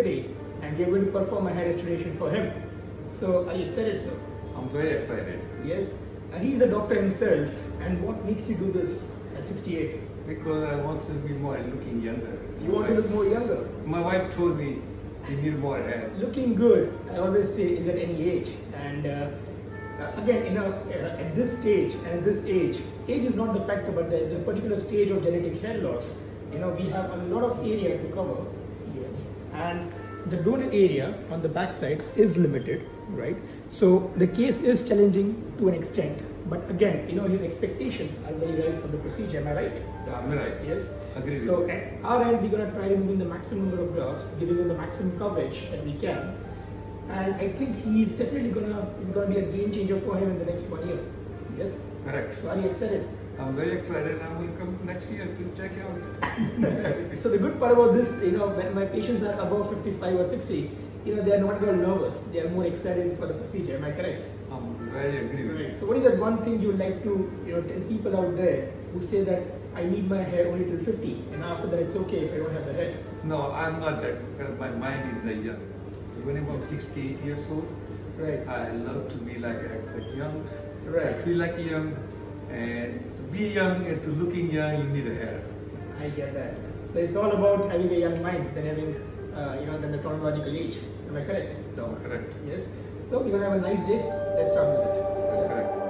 city, and we are going to perform a hair restoration for him. So, are you excited, sir? I'm very excited. Yes. He's a doctor himself, and what makes you do this at 68? Because I want to be more looking younger. You want to look more younger? My wife told me you need more hair. Looking good, I always say, is at any age. And again, at this stage and this age is not the factor, but the particular stage of genetic hair loss. We have a lot of area to cover. Yes. And the donor area on the back side is limited, right? So the case is challenging to an extent. But again, his expectations are very right for the procedure. Am I right? Yeah, I'm right. Yes. Agree with So you. at our end, we're going to try removing the maximum number of grafts, giving him the maximum coverage that we can. And I think he's definitely going to be a game changer for him in the next 1 year. Yes? Correct. So are you excited? I'm very excited. I will come next year to check out. So the good part about this, when my patients are above 55 or 60, they are not at all nervous. They are more excited for the procedure. Am I correct? I'm very agree with you. So what is that one thing you would like to tell people out there who say that I need my hair only till 50 and after that it's okay if I don't have the hair? No, I'm not that because my mind is very young. Even if I'm 68 years old, Right. I love to be like young. Right. I feel like young, and to be young and to looking young, you need a hair. I get that. So it's all about having a young mind than having than the chronological age. Am I correct? No, correct. Yes. So we're gonna have a nice day. Let's start with it. That's correct.